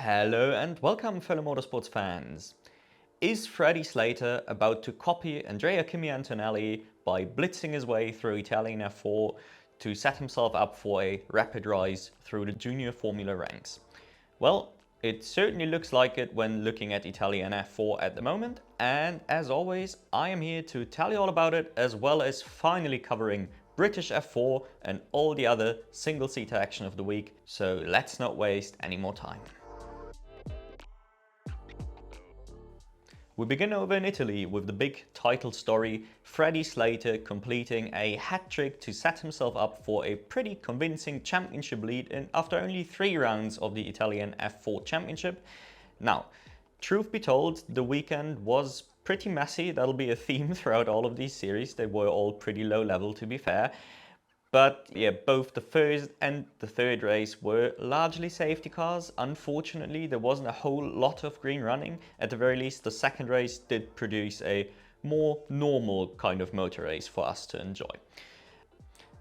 Hello and welcome, fellow motorsports fans. Is Freddie Slater about to copy Kimi Antonelli by blitzing his way through Italian F4 to set himself up for a rapid rise through the junior Formula ranks? Well, it certainly looks like it when looking at Italian F4 at the moment, and as always, I am here to tell you all about it, as well as finally covering British F4 and all the other single-seater action of the week, so let's not waste any more time. We begin over in Italy with the big title story, Freddie Slater completing a hat-trick to set himself up for a pretty convincing championship lead after only 3 rounds of the Italian F4 Championship. Now, truth be told, the weekend was pretty messy. That'll be a theme throughout all of these series. They were all pretty low level, to be fair. But yeah, both the first and the third race were largely safety cars. Unfortunately, there wasn't a whole lot of green running. At the very least, the second race did produce a more normal kind of motor race for us to enjoy.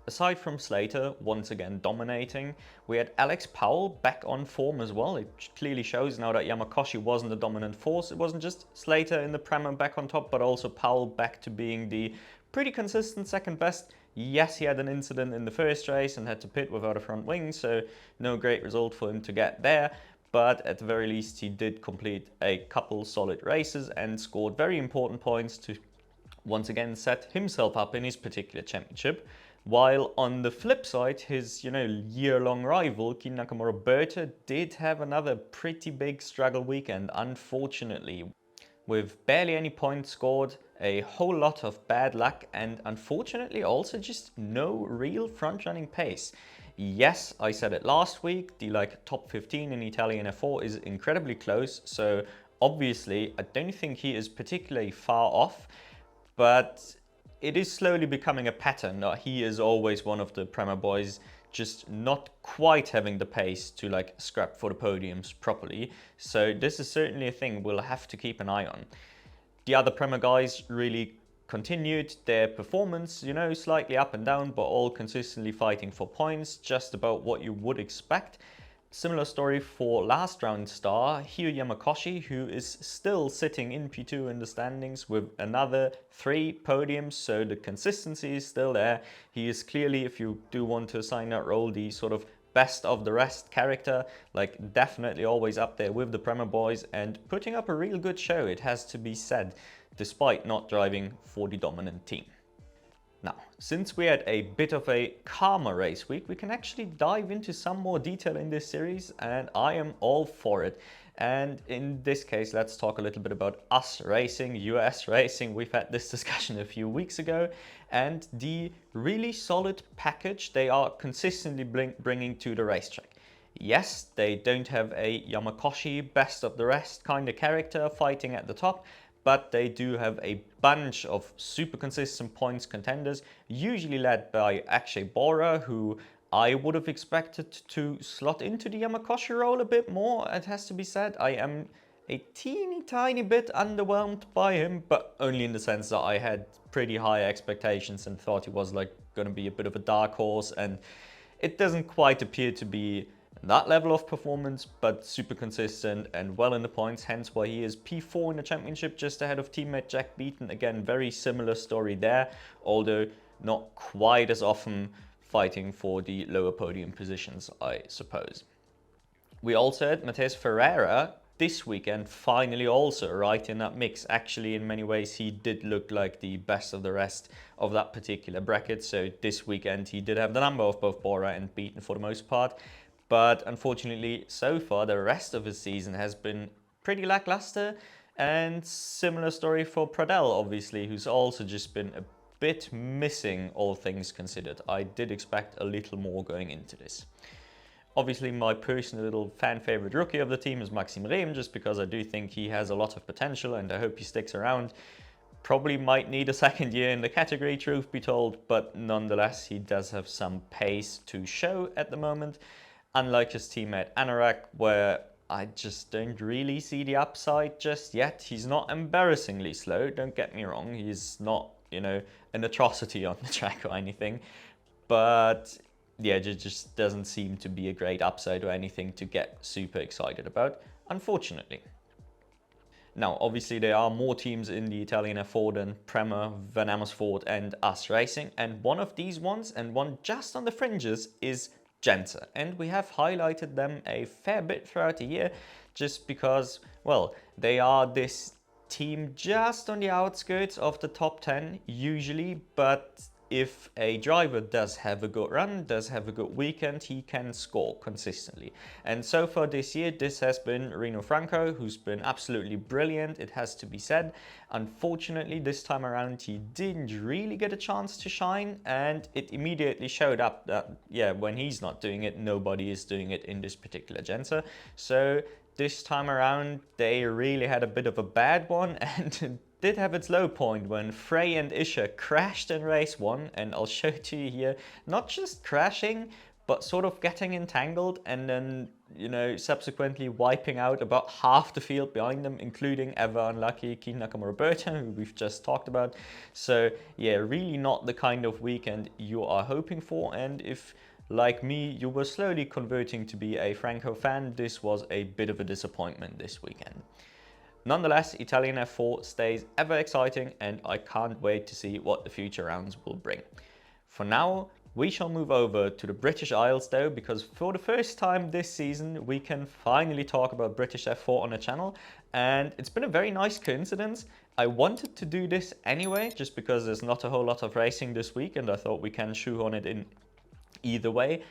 Aside from Slater once again dominating, we had Alex Powell back on form as well. It clearly shows now that Yamakoshi wasn't the dominant force. It wasn't just Slater in the Prem and back on top, but also Powell back to being the pretty consistent second best. Yes, he had an incident in the first race and had to pit without a front wing, so no great result for him to get there. But at the very least, he did complete a couple solid races and scored very important points to once again set himself up in his particular championship. While on the flip side, his year-long rival, Kimi Antonelli, did have another pretty big struggle weekend, unfortunately, with barely any points scored, a whole lot of bad luck, and unfortunately also just no real front-running pace. Yes, I said it last week, the top 15 in Italian F4 is incredibly close, so obviously I don't think he is particularly far off, but it is slowly becoming a pattern that he is always one of the Prema boys just not quite having the pace to scrap for the podiums properly. So this is certainly a thing we'll have to keep an eye on. The other Prema guys really continued their performance, slightly up and down, but all consistently fighting for points, just about what you would expect. Similar story for last round star Hiro Yamakoshi, who is still sitting in P2 in the standings with another 3 podiums, so the consistency is still there. He is clearly, if you do want to assign that role, the sort of best of the rest character, definitely always up there with the Prema boys and putting up a real good show, it has to be said, despite not driving for the dominant team. Now, since we had a bit of a calmer race week, we can actually dive into some more detail in this series, and I am all for it. And in this case, let's talk a little bit about us racing, US racing. We've had this discussion a few weeks ago, and the really solid package they are consistently bringing to the racetrack. Yes, they don't have a Yamakoshi best of the rest kind of character fighting at the top, but they do have a bunch of super consistent points contenders, usually led by Akshay Bora, who I would have expected to slot into the Yamakoshi role a bit more, it has to be said. I am a teeny tiny bit underwhelmed by him, but only in the sense that I had pretty high expectations and thought he was going to be a bit of a dark horse, and it doesn't quite appear to be that level of performance, but super consistent and well in the points, hence why he is P4 in the championship, just ahead of teammate Jack Beaton. Again, very similar story there, although not quite as often fighting for the lower podium positions, I suppose. We also had Matheus Ferreira this weekend, finally also right in that mix. Actually, in many ways, he did look like the best of the rest of that particular bracket. So this weekend, he did have the number of both Bora and Beaton for the most part. But unfortunately, so far, the rest of his season has been pretty lackluster. And similar story for Pradell, obviously, who's also just been a bit missing, all things considered. I did expect a little more going into this. Obviously, my personal little fan favorite rookie of the team is Maxime Rehm, just because I do think he has a lot of potential and I hope he sticks around. Probably might need a second year in the category, truth be told, but nonetheless, he does have some pace to show at the moment. Unlike his teammate Anorak, where I just don't really see the upside just yet. He's not embarrassingly slow, don't get me wrong. He's not, an atrocity on the track or anything. But yeah, it just doesn't seem to be a great upside or anything to get super excited about, unfortunately. Now, obviously, there are more teams in the Italian F4 than Prema, Van Amersfoort and Us Racing, and one of these ones, and one just on the fringes, is Genta. And we have highlighted them a fair bit throughout the year, just because, well, they are this team just on the outskirts of the top 10 usually, but if a driver does have a good run, does have a good weekend, he can score consistently. And so far this year, this has been Rino Franco, who's been absolutely brilliant, it has to be said. Unfortunately, this time around, he didn't really get a chance to shine, and it immediately showed up that, yeah, when he's not doing it, nobody is doing it in this particular Genta. So this time around, they really had a bit of a bad one, and did have its low point when Frey and Isha crashed in race 1, and I'll show it to you here. Not just crashing, but sort of getting entangled and then, you know, subsequently wiping out about half the field behind them, including ever unlucky Kin Nakamura-Berta, who we've just talked about. So yeah, really not the kind of weekend you are hoping for, and if, like me, you were slowly converting to be a Franco fan, this was a bit of a disappointment this weekend. Nonetheless, Italian F4 stays ever exciting, and I can't wait to see what the future rounds will bring. For now, we shall move over to the British Isles though, because for the first time this season, we can finally talk about British F4 on the channel, and it's been a very nice coincidence. I wanted to do this anyway, just because there's not a whole lot of racing this week, and I thought we can shoehorn it in either way.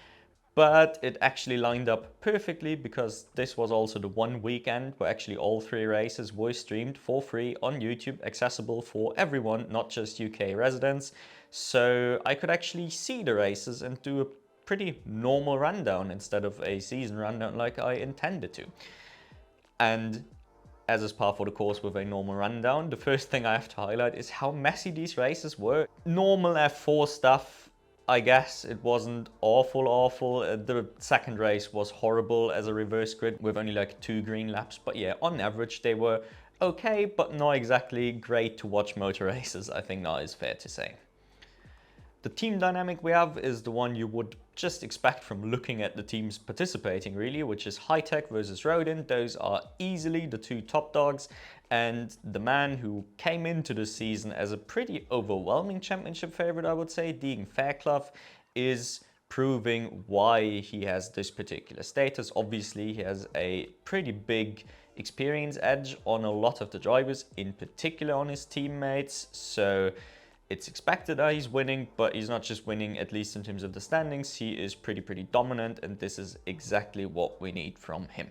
But it actually lined up perfectly, because this was also the one weekend where actually all 3 races were streamed for free on YouTube, accessible for everyone, not just UK residents. So I could actually see the races and do a pretty normal rundown instead of a season rundown like I intended to. And as is par for the course with a normal rundown, the first thing I have to highlight is how messy these races were. Normal F4 stuff, I guess it wasn't awful. The second race was horrible as a reverse grid with only like 2 green laps. But yeah, on average they were okay, but not exactly great to watch motor races, I think that is fair to say. The team dynamic we have is the one you would just expect from looking at the teams participating really, which is Hi-Tech versus Rodin. Those are easily the 2 top dogs, and the man who came into the season as a pretty overwhelming championship favorite, I would say, Deegan Fairclough, is proving why he has this particular status. Obviously, he has a pretty big experience edge on a lot of the drivers, in particular on his teammates, so it's expected that he's winning, but he's not just winning, at least in terms of the standings. He is pretty dominant, and this is exactly what we need from him.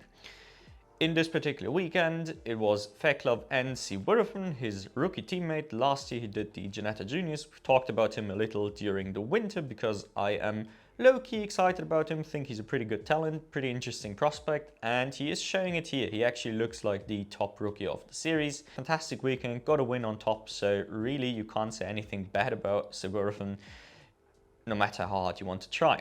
In this particular weekend, it was Fairclough and C. Wirthen, his rookie teammate. Last year he did the USF Juniors. We've talked about him a little during the winter because I am low-key excited about him, think he's a pretty good talent, pretty interesting prospect, and he is showing it here. He actually looks like the top rookie of the series. Fantastic weekend, got a win on top, so really you can't say anything bad about Sigurðsson, no matter how hard you want to try.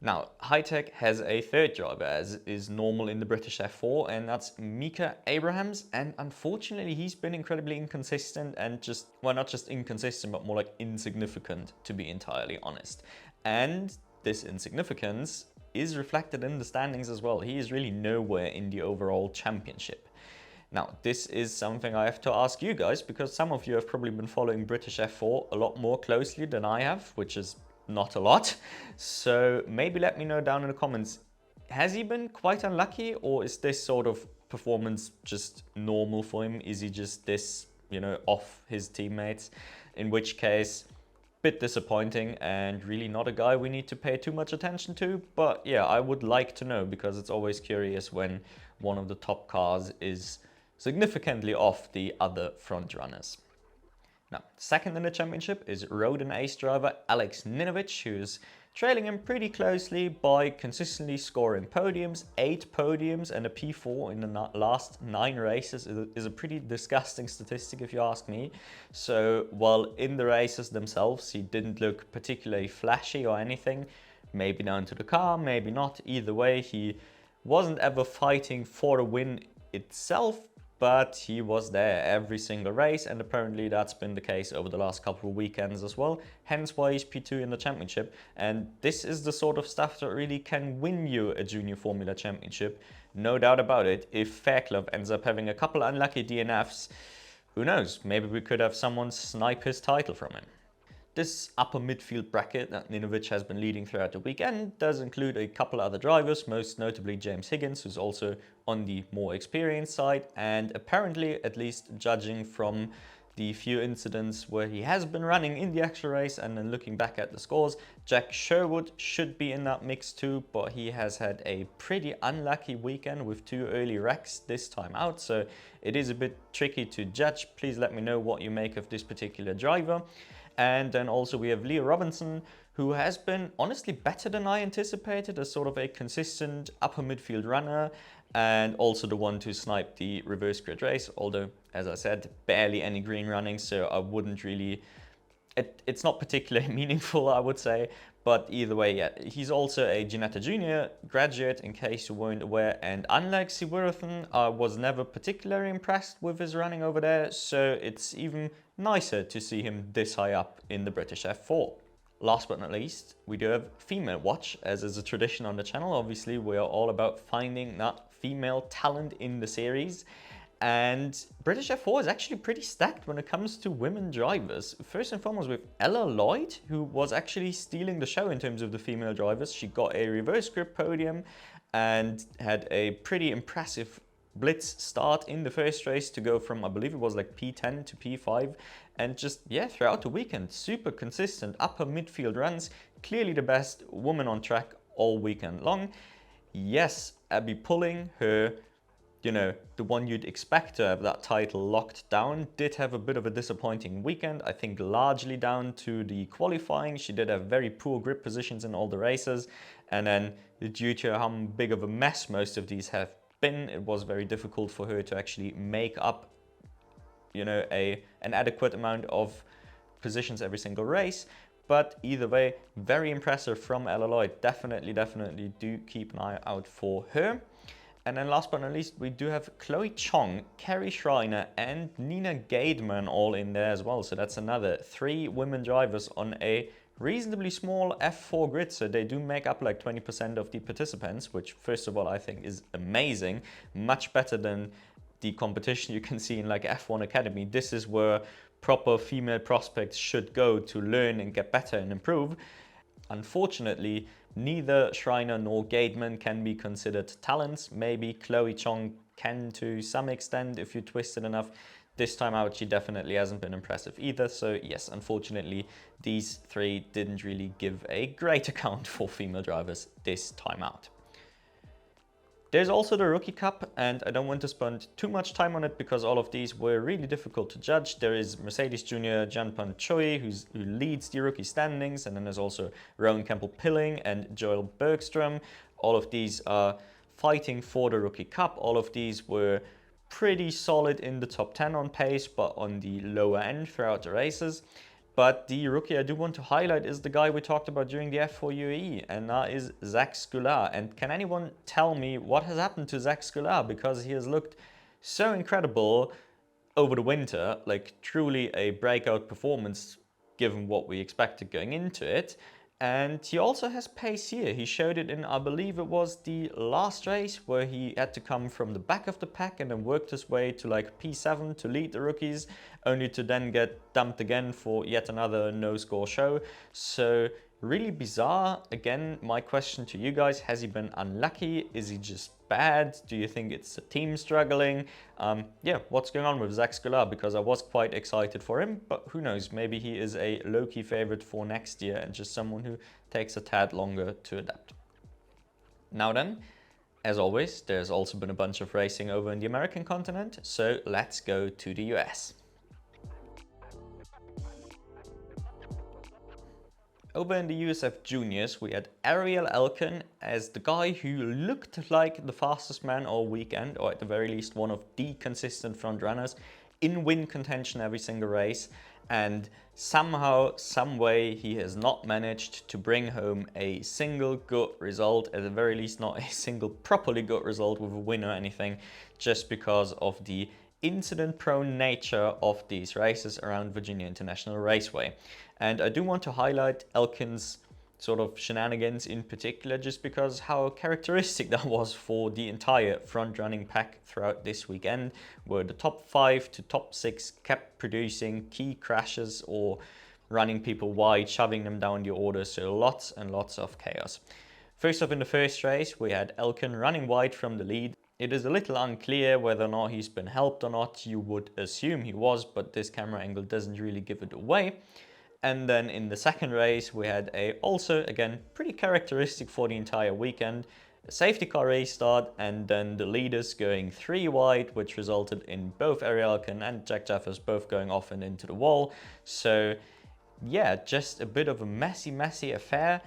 Now, Hi-Tech has a 3rd driver, as is normal in the British F4, and that's Mika Abrahams, and unfortunately he's been incredibly inconsistent and just, well, not just inconsistent, but more like insignificant, to be entirely honest. And this insignificance is reflected in the standings as well. He is really nowhere in the overall championship. Now, this is something I have to ask you guys, because some of you have probably been following British F4 a lot more closely than I have, which is not a lot. So maybe let me know down in the comments, has he been quite unlucky, or is this sort of performance just normal for him? Is he just this, you know, off his teammates? In which case, bit disappointing and really not a guy we need to pay too much attention to. But yeah, I would like to know, because it's always curious when one of the top cars is significantly off the other front runners. Now, second in the championship is Rodin ace driver Alex Ninovic, who's trailing him pretty closely by consistently scoring podiums. 8 podiums and a P4 in the last 9 races is a pretty disgusting statistic if you ask me. So while in the races themselves he didn't look particularly flashy or anything, maybe down to the car, maybe not, either way he wasn't ever fighting for a win itself, but he was there every single race, and apparently that's been the case over the last couple of weekends as well, hence why he's P2 in the championship. And this is the sort of stuff that really can win you a junior Formula Championship, no doubt about it. If Fairclough ends up having a couple unlucky DNFs, who knows, maybe we could have someone snipe his title from him. This upper midfield bracket that Ninovic has been leading throughout the weekend does include a couple other drivers, most notably James Higgins, who's also on the more experienced side, and apparently, at least judging from the few incidents where he has been running in the actual race and then looking back at the scores, Jack Sherwood should be in that mix too, but he has had a pretty unlucky weekend with 2 early wrecks this time out, so it is a bit tricky to judge. Please let me know what you make of this particular driver. And then also we have Leo Robinson, who has been honestly better than I anticipated as sort of a consistent upper midfield runner, and also the one to snipe the reverse grid race, although, as I said, barely any green running, so I wouldn't really... It's not particularly meaningful, I would say, but either way, yeah. He's also a Ginetta Junior graduate, in case you weren't aware, and unlike Siwirthan, I was never particularly impressed with his running over there, so it's even nicer to see him this high up in the British F4. Last but not least, we do have Female Watch, as is a tradition on the channel. Obviously, we are all about finding that female talent in the series. And British F4 is actually pretty stacked when it comes to women drivers. First and foremost with Ella Lloyd, who was actually stealing the show in terms of the female drivers. She got a reverse grip podium and had a pretty impressive blitz start in the first race to go from, I believe it was like P10 to P5, and just, yeah, throughout the weekend, super consistent upper midfield runs, clearly the best woman on track all weekend long. Yes, Abby Pulling, her, you know, the one you'd expect to have that title locked down, did have a bit of a disappointing weekend, I think largely down to the qualifying. She did have very poor grip positions in all the races, and then due to how big of a mess most of these have been, it was very difficult for her to actually make up, you know, an adequate amount of positions every single race. But either way, very impressive from Ella Lloyd. Definitely do keep an eye out for her. And then last but not least, we do have Chloe Chong, Kerry Schreiner, and Nina Gademan all in there as well. So that's another 3 women drivers on a reasonably small F4 grid. So they do make up like 20% of the participants, which first of all, I think is amazing. Much better than the competition you can see in like F1 Academy. This is where proper female prospects should go to learn and get better and improve. Unfortunately, neither Schreiner nor Gademan can be considered talents. Maybe Chloe Chong can to some extent if you twist it enough. This time out, she definitely hasn't been impressive either. So yes, unfortunately, these 3 didn't really give a great account for female drivers this time out. There's also the Rookie Cup, and I don't want to spend too much time on it because all of these were really difficult to judge. There is Mercedes Junior Janpan Choi, who leads the rookie standings, and then there's also Rowan Campbell-Pilling and Joel Bergstrom. All of these are fighting for the Rookie Cup. All of these were pretty solid in the top 10 on pace, but on the lower end throughout the races. But the rookie I do want to highlight is the guy we talked about during the F4 UAE, and that is Zach Scular. And can anyone tell me what has happened to Zach Scular? Because he has looked so incredible over the winter, like truly a breakout performance given what we expected going into it. And he also has pace here. He showed it in, I believe it was the last race, where he had to come from the back of the pack and then worked his way to like P7 to lead the rookies, only to then get dumped again for yet another no-score show. So really bizarre. Again, my question to you guys, has he been unlucky? Is he just bad? Do you think it's the team struggling? Yeah, what's going on with Zach Scular? Because I was quite excited for him, but who knows, maybe he is a low-key favorite for next year and just someone who takes a tad longer to adapt. Now then, as always, there's also been a bunch of racing over in the American continent, so let's go to the US. Over in the USF Juniors, we had Ariel Elkin as the guy who looked like the fastest man all weekend, or at the very least one of the consistent front runners in win contention every single race. And somehow, some way, he has not managed to bring home a single good result, at the very least not a single properly good result with a win or anything, just because of the incident-prone nature of these races around Virginia International Raceway. And I do want to highlight Elkan's sort of shenanigans in particular, just because how characteristic that was for the entire front-running pack throughout this weekend, where the top 5 to top 6 kept producing key crashes or running people wide, shoving them down the order, so lots and lots of chaos. First up in the first race, we had Elkan running wide from the lead. It is a little unclear whether or not he's been helped or not. You would assume he was, but this camera angle doesn't really give it away. And then in the second race, we had also, again, pretty characteristic for the entire weekend, a safety car race start, and then the leaders going 3 wide, which resulted in both Ariel Elkan and Jack Jeffers both going off and into the wall. So yeah, just a bit of a messy affair,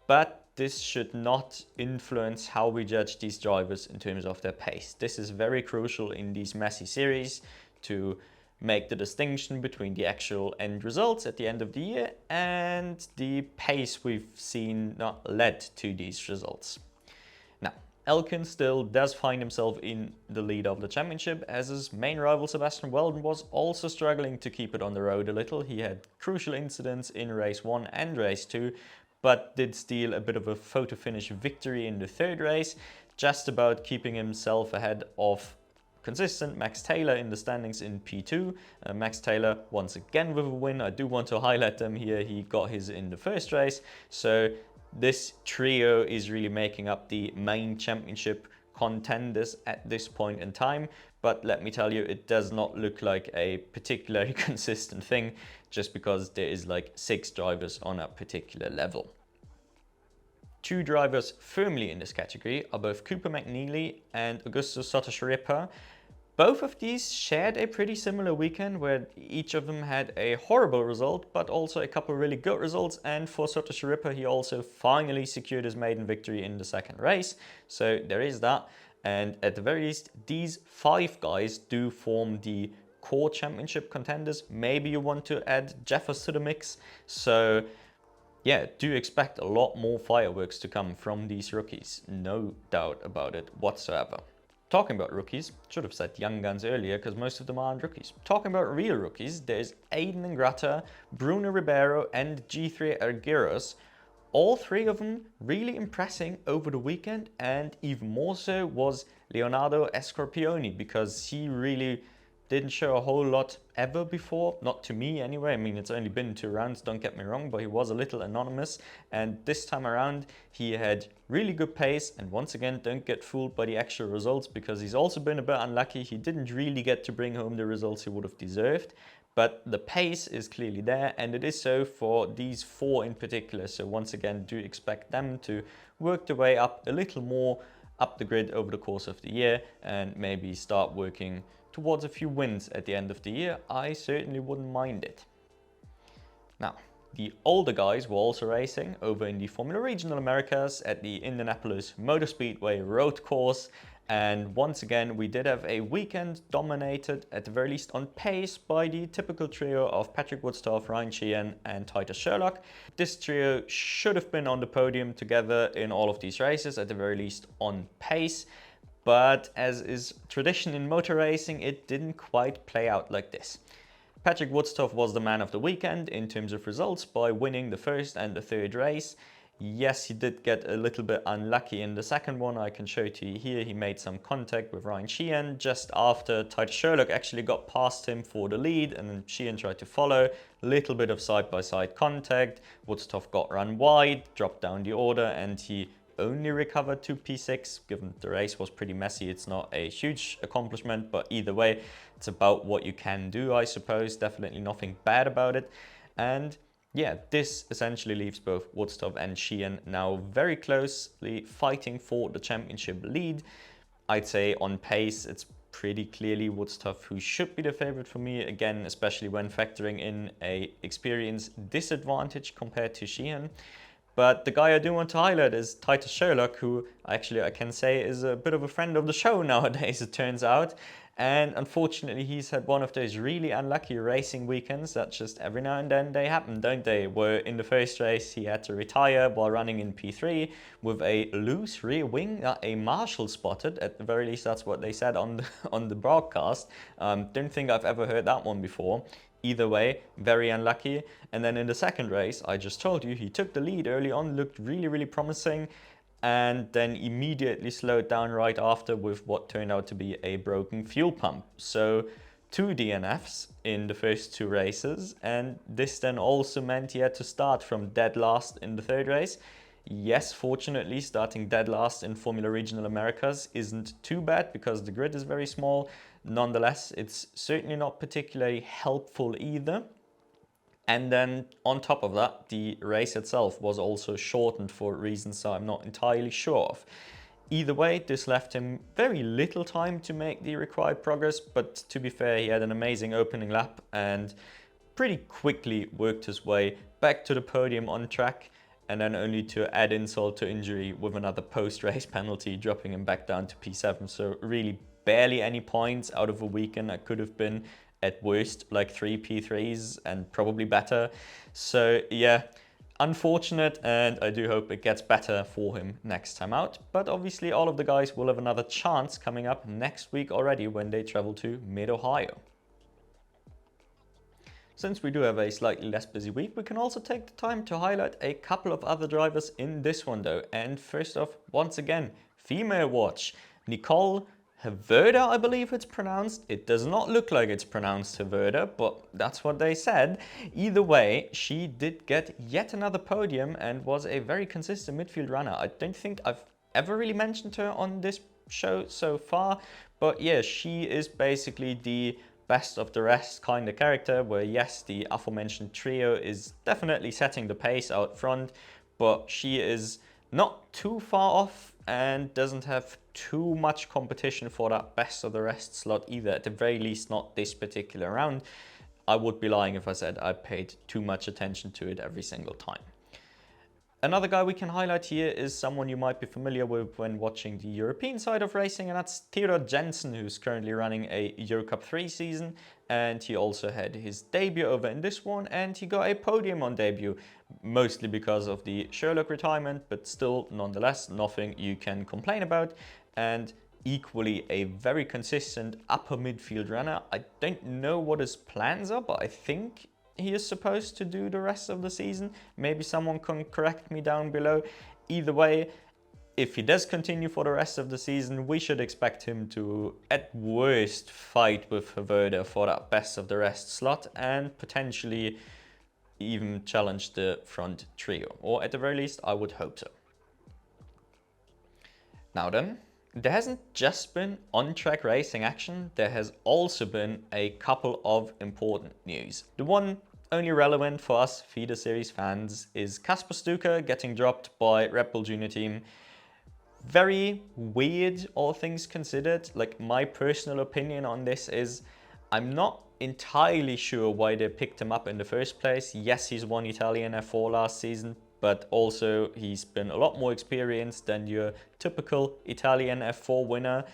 but this should not influence how we judge these drivers in terms of their pace. This is very crucial in these messy series to make the distinction between the actual end results at the end of the year and the pace we've seen not led to these results. Now, Elkan still does find himself in the lead of the championship, as his main rival Sebastian Weldon was also struggling to keep it on the road a little. He had crucial incidents in race 1 and race 2, but did steal a bit of a photo finish victory in the third race, just about keeping himself ahead of consistent Max Taylor in the standings in P2. Max Taylor once again with a win. I do want to highlight them here. He got his in the first race. So this trio is really making up the main championship contenders at this point in time. But let me tell you, it does not look like a particularly consistent thing, just because there is like 6 drivers on a particular level. 2 drivers firmly in this category are both Cooper McNeely and Augustus Sotosharipa. Both of these shared a pretty similar weekend, where each of them had a horrible result, but also a couple really good results. And for Sotosharipa, he also finally secured his maiden victory in the second race. So there is that. And at the very least, these 5 guys do form the core championship contenders. Maybe you want to add Jeffers to the mix. So yeah, do expect a lot more fireworks to come from these rookies. No doubt about it whatsoever. Talking about rookies, should have said young guns earlier because most of them aren't rookies. Talking about real rookies, there's Aiden Ingrata, Bruno Ribeiro and G3 Argueros. All 3 of them really impressing over the weekend, and even more so was Leonardo Escorpioni, because he really didn't show a whole lot ever before, not to me anyway. I mean, it's only been 2 rounds, don't get me wrong, but he was a little anonymous, and this time around he had really good pace. And once again, don't get fooled by the actual results, because he's also been a bit unlucky. He didn't really get to bring home the results he would have deserved, but the pace is clearly there, and it is so for these 4 in particular. So once again, do expect them to work their way up a little more up the grid over the course of the year, and maybe start working towards a few wins at the end of the year. I certainly wouldn't mind it. Now, the older guys were also racing over in the Formula Regional Americas at the Indianapolis Motor Speedway road course. And once again, we did have a weekend dominated, at the very least on pace, by the typical trio of Patrick Woodstoff, Ryan Sheehan and Titus Sherlock. This trio should have been on the podium together in all of these races, at the very least on pace. But as is tradition in motor racing, it didn't quite play out like this. Patrick Woodstoff was the man of the weekend in terms of results by winning the first and the third race. Yes, he did get a little bit unlucky in the second one. I can show it to you here. He made some contact with Ryan Sheehan just after Titus Sherlock actually got past him for the lead, and then Sheehan tried to follow. A little bit of side-by-side contact. Woodstoff got run wide, dropped down the order, and he only recovered to P6. Given the race was pretty messy, it's not a huge accomplishment, but either way, it's about what you can do, I suppose. Definitely nothing bad about it. And yeah, this essentially leaves both Woodstoff and Sheehan now very closely fighting for the championship lead. I'd say on pace, it's pretty clearly Woodstoff who should be the favorite for me, again, especially when factoring in a experience disadvantage compared to Sheehan. But the guy I do want to highlight is Titus Sherlock, who actually I can say is a bit of a friend of the show nowadays, it turns out. And unfortunately, he's had one of those really unlucky racing weekends that just every now and then they happen, don't they? Where in the first race he had to retire while running in P3 with a loose rear wing that a marshal spotted. At the very least, that's what they said on on the broadcast. Don't think I've ever heard that one before. Either way, very unlucky. And then in the second race, I just told you, he took the lead early on, looked really, really promising, and then immediately slowed down right after with what turned out to be a broken fuel pump. So 2 DNFs in the first 2 races, and this then also meant he had to start from dead last in the third race. Yes, fortunately, starting dead last in Formula Regional Americas isn't too bad because the grid is very small. Nonetheless, it's certainly not particularly helpful either. And then on top of that, the race itself was also shortened for reasons I'm not entirely sure of. Either way, this left him very little time to make the required progress, but to be fair, he had an amazing opening lap and pretty quickly worked his way back to the podium on track, and then only to add insult to injury with another post-race penalty, dropping him back down to P7. So really barely any points out of a weekend that could have been at worst like 3 P3s and probably better. So yeah, unfortunate, and I do hope it gets better for him next time out. But obviously all of the guys will have another chance coming up next week already when they travel to Mid-Ohio. Since we do have a slightly less busy week, we can also take the time to highlight a couple of other drivers in this one though. And first off, once again, female watch. Nicole Haverda, I believe it's pronounced. It does not look like it's pronounced Haverda, but that's what they said. Either way, she did get yet another podium and was a very consistent midfield runner. I don't think I've ever really mentioned her on this show so far, but yeah, she is basically the best of the rest kind of character, where yes, the aforementioned trio is definitely setting the pace out front, but she is not too far off and doesn't have too much competition for that best of the rest slot either, at the very least not this particular round. I would be lying if I said I paid too much attention to it every single time. Another guy we can highlight here is someone you might be familiar with when watching the European side of racing, and that's Theodor Jensen, who's currently running a Eurocup 3 season, and he also had his debut over in this one, and he got a podium on debut, mostly because of the Sherlock retirement, but still, nonetheless, nothing you can complain about, and equally a very consistent upper midfield runner. I don't know what his plans are, but I think he is supposed to do the rest of the season. Maybe someone can correct me down below. Either way, if he does continue for the rest of the season, we should expect him to, at worst, fight with Haverda for that best of the rest slot and potentially even challenge the front trio. Or at the very least, I would hope so. Now then, there hasn't just been on-track racing action, there has also been a couple of important news. The one only relevant for us feeder series fans is Kasper Sztuka getting dropped by Red Bull Junior Team. Very weird, all things considered. Like, my personal opinion on this is I'm not entirely sure why they picked him up in the first place. Yes, he's won Italian F4 last season, but also he's been a lot more experienced than your typical Italian F4 winner.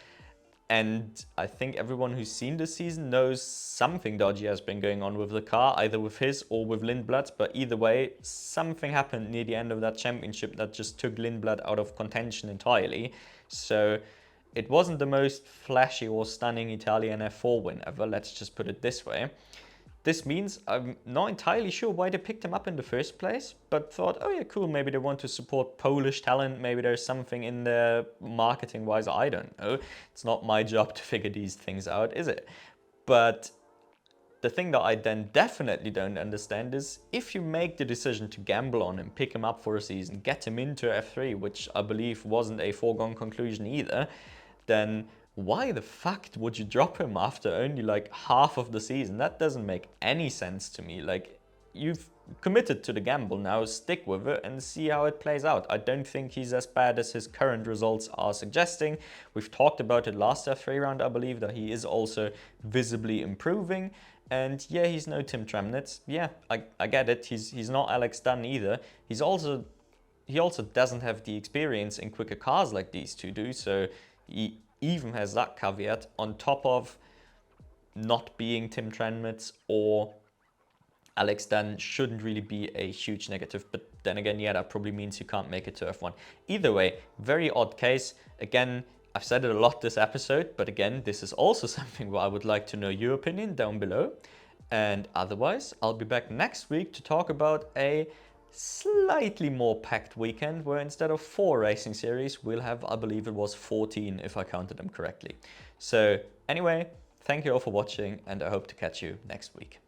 And I think everyone who's seen this season knows something dodgy has been going on with the car, either with his or with Lindblad. But either way, something happened near the end of that championship that just took Lindblad out of contention entirely. So it wasn't the most flashy or stunning Italian F4 win ever, let's just put it this way. This means I'm not entirely sure why they picked him up in the first place, but thought, oh yeah, cool, maybe they want to support Polish talent, maybe there's something in there marketing-wise, I don't know. It's not my job to figure these things out, is it? But the thing that I then definitely don't understand is if you make the decision to gamble on him, pick him up for a season, get him into F3, which I believe wasn't a foregone conclusion either, then why the fuck would you drop him after only like half of the season? That doesn't make any sense to me. Like, you've committed to the gamble, now stick with it and see how it plays out. I don't think he's as bad as his current results are suggesting. We've talked about it last F3 round, I believe, that he is also visibly improving. And yeah, he's no Tim Tremnitz. Yeah, I get it. He's not Alex Dunn either. He also doesn't have the experience in quicker cars like these two do. So he even has that caveat on top of not being Tim Tranmere or Alex, then shouldn't really be a huge negative. But then again, yeah, that probably means you can't make it to F1. Either way, very odd case. Again, I've said it a lot this episode, but again, this is also something where I would like to know your opinion down below. And otherwise, I'll be back next week to talk about a slightly more packed weekend where instead of 4 racing series, we'll have, I believe it was 14 if I counted them correctly. So anyway, thank you all for watching, and I hope to catch you next week.